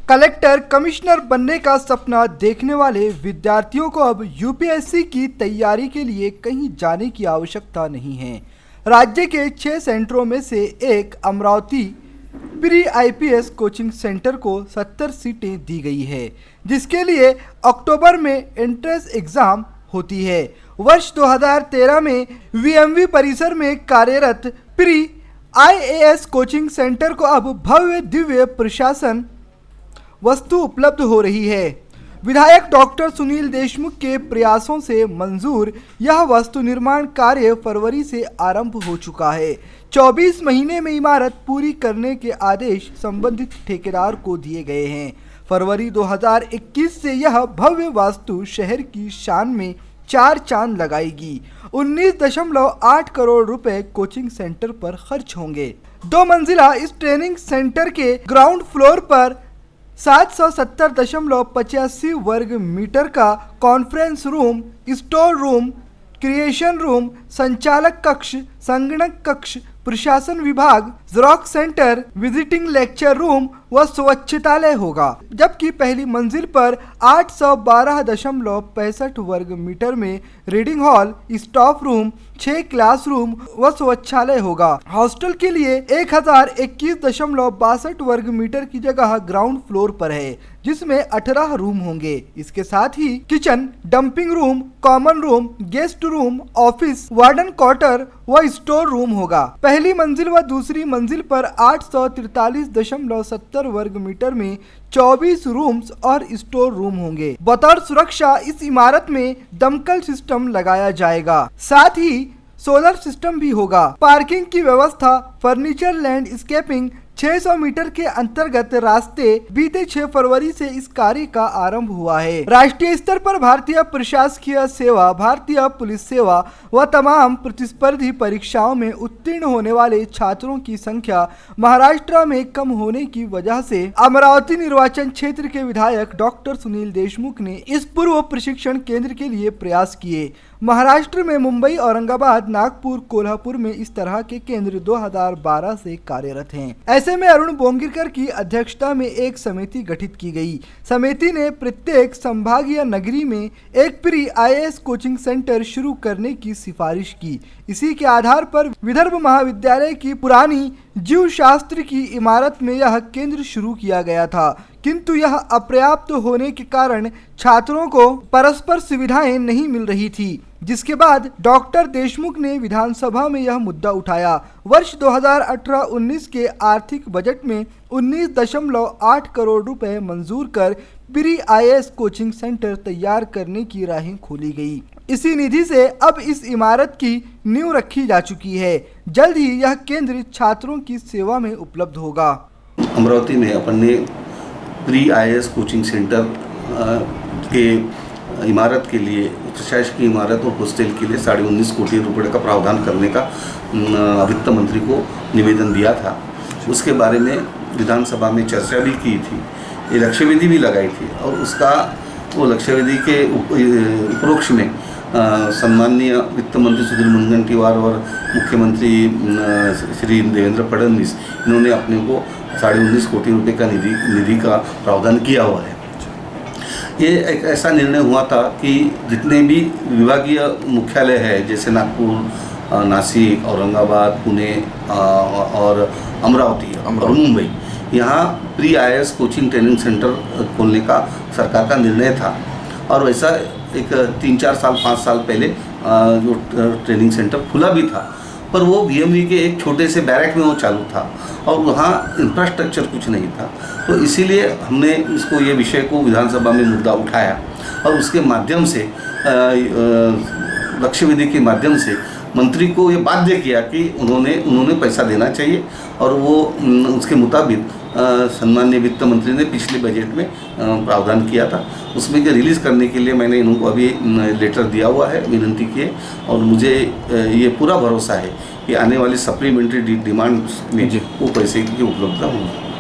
Collector commissioner बनने का सपना देखने वाले विद्यार्थियों को अब यूपीएससी की तैयारी के लिए कहीं जाने की आवश्यकता नहीं है। राज्य के 6 सेंटरों में से एक Amravati pre IPS coaching centre को 70 सीटें दी गई है, जिसके लिए अक्टूबर में एंट्रेंस एग्जाम होती है। वर्ष 2013 में वीएमवी परिसर में कार्यरत प्री आईएएस कोचिंग सेंटर को अब भव्य दिव्य प्रशासन वस्तु उपलब्ध हो रही है। विधायक डॉक्टर सुनील देशमुख के प्रयासों से मंजूर यह वस्तु निर्माण कार्य फरवरी से आरंभ हो चुका है। 24 महीने में इमारत पूरी करने के आदेश संबंधित ठेकेदार को दिए गए हैं। फरवरी 2021 से यह भव्य वास्तु शहर की शान में 4 चांद लगाएगी। 19.8 करोड़ रुपए कोचिंग सेंटर पर खर्च होंगे। 2 मंजिला इस ट्रेनिंग सेंटर के ग्राउंड फ्लोर पर 770.85 वर्ग मीटर का conference room, store room, creation room, संचालक कक्ष, संगणक कक्ष, प्रशासन विभाग, xerox centre, visiting lecture room व स्वच्छतालय होगा, जबकि पहली मंजिल पर 812.65 वर्ग मीटर में reading hall, staff room, 6 classroom व स्वच्छालय होगा। हॉस्टल के लिए 1021.62 वर्ग मीटर की जगह ग्राउंड फ्लोर पर है, जिसमें 18 रूम होंगे। इसके साथ ही kitchen, dumping room, common room, guest room, office, warden quarter व स्टोर रूम होगा। पहली मंजिल व दूसरी मंजिल पर 843.70 वर्ग मीटर में 24 रूम्स और स्टोर रूम होंगे। बतौर सुरक्षा इस इमारत में दमकल सिस्टम लगाया जाएगा, साथ ही सोलर सिस्टम भी होगा। पार्किंग की व्यवस्था, फर्नीचर, लैंडस्केपिंग, 600 मीटर के अंतर्गत रास्ते। बीते 6 फरवरी से इस कार्य का आरंभ हुआ है। राष्ट्रीय स्तर पर भारतीय प्रशासकीय सेवा, भारतीय पुलिस सेवा व तमाम प्रतिस्पर्धी परीक्षाओं में उत्तीर्ण होने वाले छात्रों की संख्या महाराष्ट्र में कम होने की वजह से अमरावती निर्वाचन क्षेत्र के विधायक डॉक्टर सुनील देशमुख ने इस पूर्व प्रशिक्षण केंद्र के लिए प्रयास किए। महाराष्ट्र में मुंबई, औरंगाबाद, नागपुर, कोल्हापुर में इस तरह के केंद्र 2012 से कार्यरत हैं। ऐसे में अरुण बोंगिरकर की अध्यक्षता में एक समिति गठित की गई। समिति ने प्रत्येक संभागीय नगरी में एक प्री आईएएस कोचिंग सेंटर शुरू करने की सिफारिश की। इसी के आधार पर विदर्भ महाविद्यालय की पुरानी जीव शास्त्र की इमारत में यह केंद्र शुरू किया गया था, किंतु यह अपर्याप्त होने के कारण छात्रों को परस्पर सुविधाएं नहीं मिल रही थी, जिसके बाद डॉक्टर देशमुख ने विधानसभा में यह मुद्दा उठाया। वर्ष 2018-19 के आर्थिक बजट में 19.8 करोड़ रुपए मंजूर कर प्री आईएएस कोचिंग सेंटर तैयार करने की राहें खोली गई। इसी निधि से अब इस इमारत की नींव रखी जा चुकी है। जल्द ही यह केंद्र छात्रों की सेवा में उपलब्ध होगा। अमरावती में अपन ने प्री आईएएस कोचिंग सेंटर के इमारत के लिए, उच्च शासकीय इमारत और हॉस्टल के लिए 19.5 कोटी रुपए का प्रावधान करने का वित्त मंत्री को निवेदन दिया था। उसके बारे में विधानसभा में चर्चा भी की थी, ये लक्ष्यवेदी भी लगाई थी, और उसका वो लक्ष्यवेदी के उपरोक्ष में सम्माननीय वित्त मंत्री सुधीर मुनगंटीवार और मुख्यमंत्री श्री देवेंद्र फडणवीस, इन्होंने अपने को 19.5 कोटी रुपए का निधि का प्रावधान किया हुआ है। ये एक ऐसा निर्णय हुआ था कि जितने भी विभागीय मुख्यालय है, जैसे नागपुर, नासिक, औरंगाबाद, पुणे और अमरावती और मुंबई, यहाँ pre IAS coaching training centre खोलने का सरकार का निर्णय था। और वैसा एक 3-4 साल 5 साल पहले जो ट्रेनिंग सेंटर खुला भी था, पर वो वीएमवी के एक छोटे से बैरक में वो चालू था और वहाँ इंफ्रास्ट्रक्चर कुछ नहीं था। तो इसीलिए हमने इसको, ये विषय को विधानसभा में मुद्दा उठाया और उसके माध्यम से, लक्ष्यवेदी के माध्यम से मंत्री को ये बाध्य किया कि उन्होंने पैसा देना चाहिए। और वो उसके मुताबिक सम्माननीय वित्त मंत्री ने पिछले बजट में प्रावधान किया था। उसमें जो रिलीज़ करने के लिए मैंने इनको अभी लेटर दिया हुआ है, विनंती की है, और मुझे ये पूरा भरोसा है कि आने वाली सप्लीमेंट्री डिमांड में वो पैसे की उपलब्धता होगी।